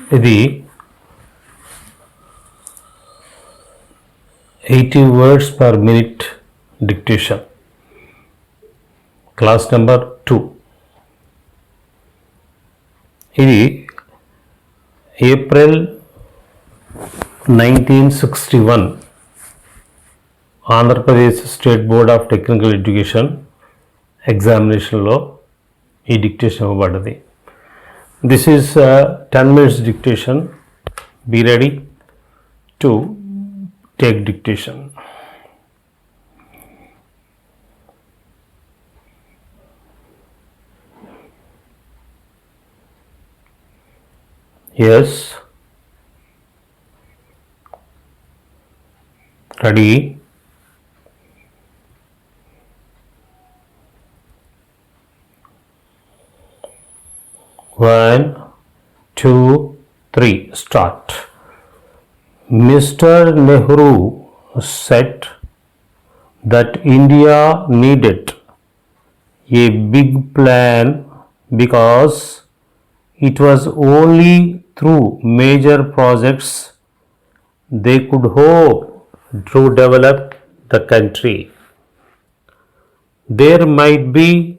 ఇది 80 words per minute dictation. Class number 2. ఇది April 1961 Andhra Pradesh state board of technical education ఎగ్జామినేషన్లో ఈ డిక్టేషన్ ఇవ్వబడ్డది. This is 10 minutes dictation. Be ready to take dictation. Yes. Ready. One, two, three. Start. Mr. Nehru said that India needed a big plan because it was only through major projects they could hope to develop the country. There might be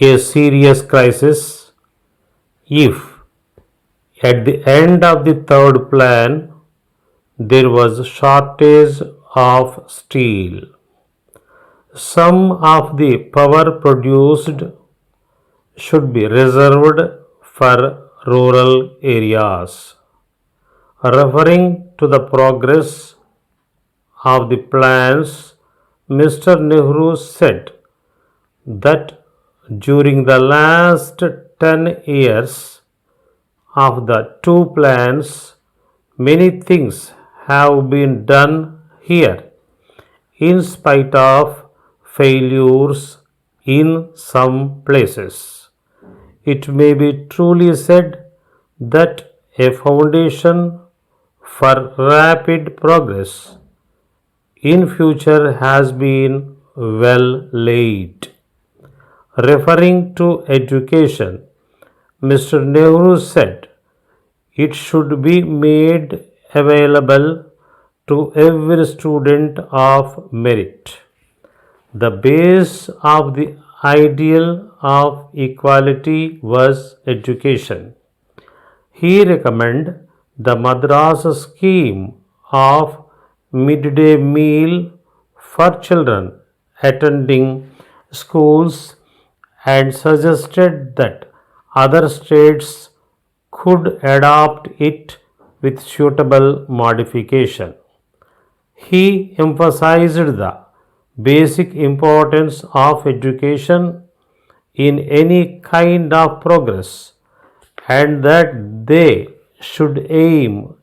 a serious crisis if at the end of the third plan there was a shortage of steel. Some of the power produced should be reserved for rural areas. Referring to the progress of the plans, Mr. Nehru said that during the last 10 years of the two plans, many things have been done here in spite of failures in some places. It may be truly said that a foundation for rapid progress in future has been well laid. Referring to education, Mr. Nehru said it should be made available to every student of merit. The base of the ideal of equality was education. He recommended the Madras scheme of midday meal for children attending schools and suggested that other states could adopt it with suitable modification. He emphasized the basic importance of education in any kind of progress and that they should aim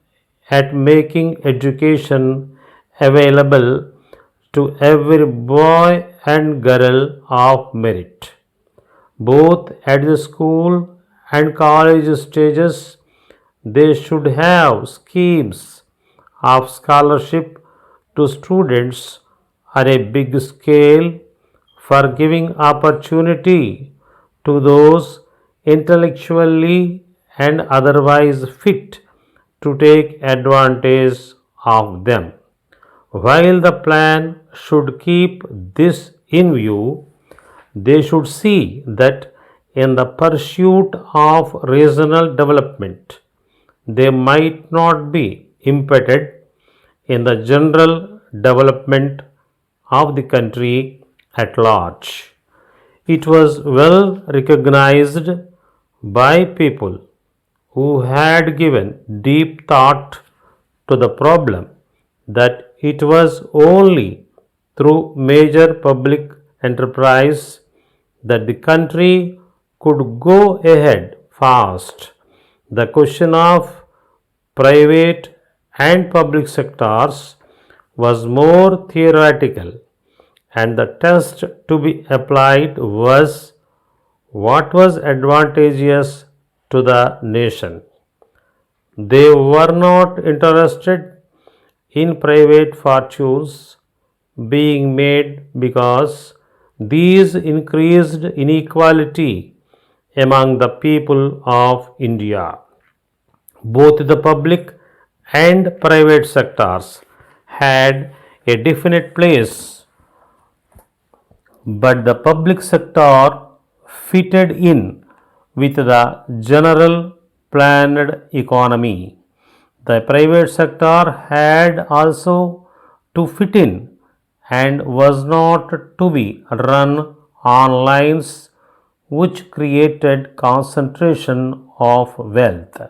at making education available to every boy and girl of merit, both at the school and college stages. They should have schemes of scholarship to students on a big scale for giving opportunity to those intellectually and otherwise fit to take advantage of them. While the plan should keep this in view, they should see that in the pursuit of regional development, they might not be impeded in the general development of the country at large. It was well recognized by people who had given deep thought to the problem that it was only through major public enterprise that the country could go ahead fast. The question of private and public sectors was more theoretical, and the test to be applied was what was advantageous to the nation. They were not interested in private fortunes being made because these increased inequality among the people of India. Both the public and private sectors had a definite place, but the public sector fitted in with the general planned economy. The private sector had also to fit in and was not to be run on lines which created concentration of wealth.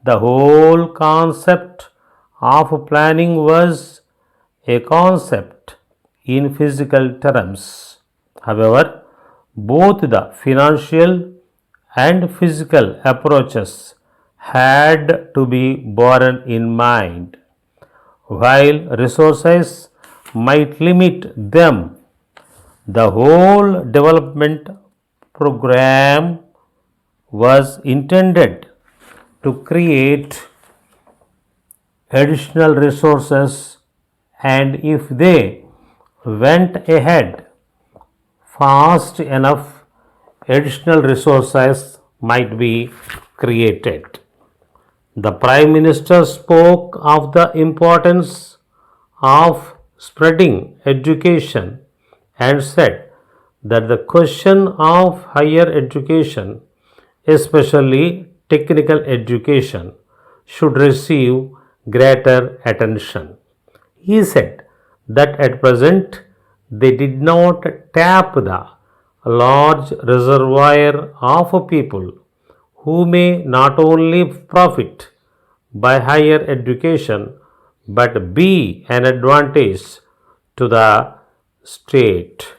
The whole concept of planning was a concept in physical terms. However, both the financial and physical approaches had to be borne in mind. While resources might limit them, the whole development program was intended to create additional resources, and if they went ahead fast enough, additional resources might be created. The Prime Minister spoke of the importance of spreading education and said that the question of higher education, especially technical education, should receive greater attention. He said that at present they did not tap the large reservoir of people who may not only profit by higher education but be an advantage to the state.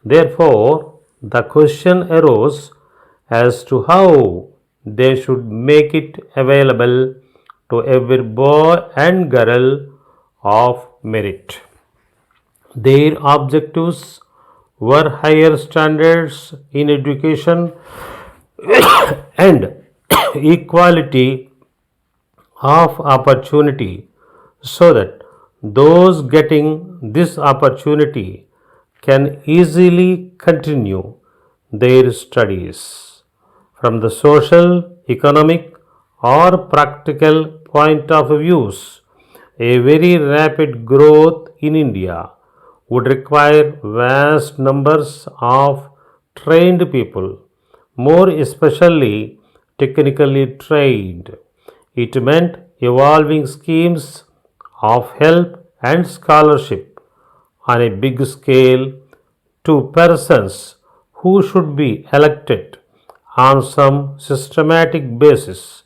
Therefore, the question arose as to how they should make it available to every boy and girl of merit. Their objectives were higher standards in education and equality of opportunity, so that those getting this opportunity can easily continue their studies. From the social, economic, or practical point of views, a very rapid growth in India would require vast numbers of trained people, more especially technically trained. It meant evolving schemes of help and scholarship on a big scale to persons who should be elected on some systematic basis,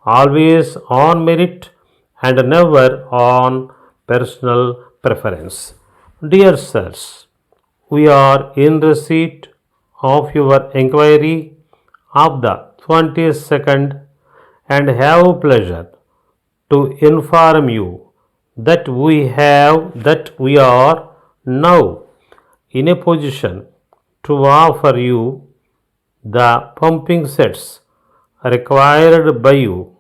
always on merit and never on personal preference. Dear sirs, we are in receipt of your inquiry of the 22nd and have pleasure to inform you that we are now in a position to offer you the pumping sets required by you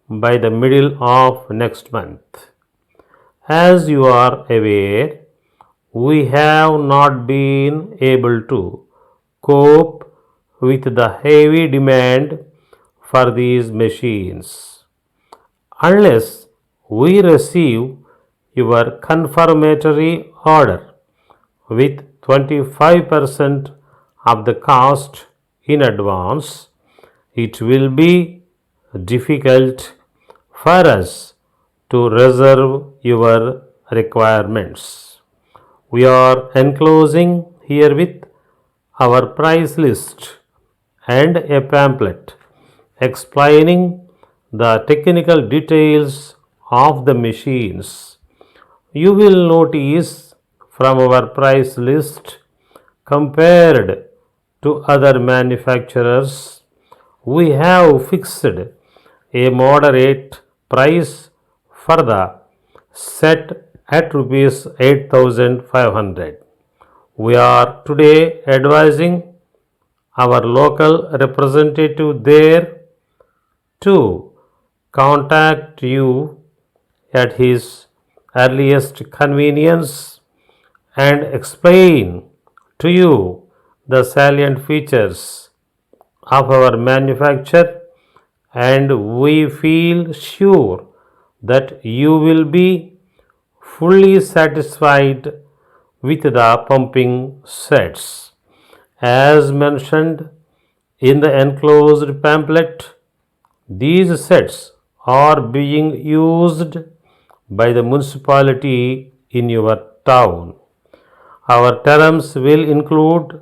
by the middle of next month. As you are aware, we have not been able to cope with the heavy demand for these machines. Unless we receive your confirmatory order with 25% of the cost in advance, it will be difficult for us to reserve your requirements. We are enclosing herewith our price list and a pamphlet explaining the technical details of the machines. You will notice from our price list, compared to other manufacturers, we have fixed a moderate price for the set at rupees 8,500. We are today advising our local representative there to contact you at his earliest convenience and explain to you the salient features of our manufacture and we feel sure that you will be fully satisfied with the pumping sets. As mentioned in the enclosed pamphlet, these sets are being used by the municipality in your town. Our terms will include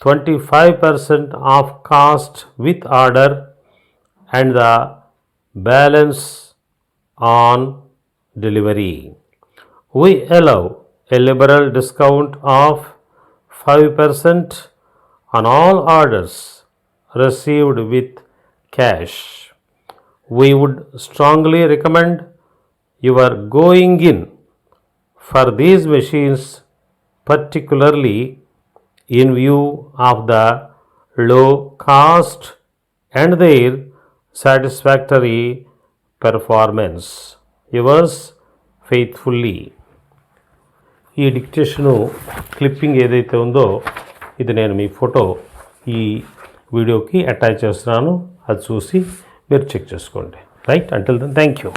25% of cost with order and the balance on delivery. We allow a liberal discount of 5% on all orders received with cash. We would strongly recommend your going in for these machines, particularly in view of the low cost and their satisfactory performance. Yours faithfully. ఈ డిక్టేషను clipping ఏదైతే ఉందో ఇది నేను మీ photo ఈ వీడియోకి attach చేస్తున్నాను. అది చూసి మీరు చెక్ చేసుకోండి. Right, until then thank you.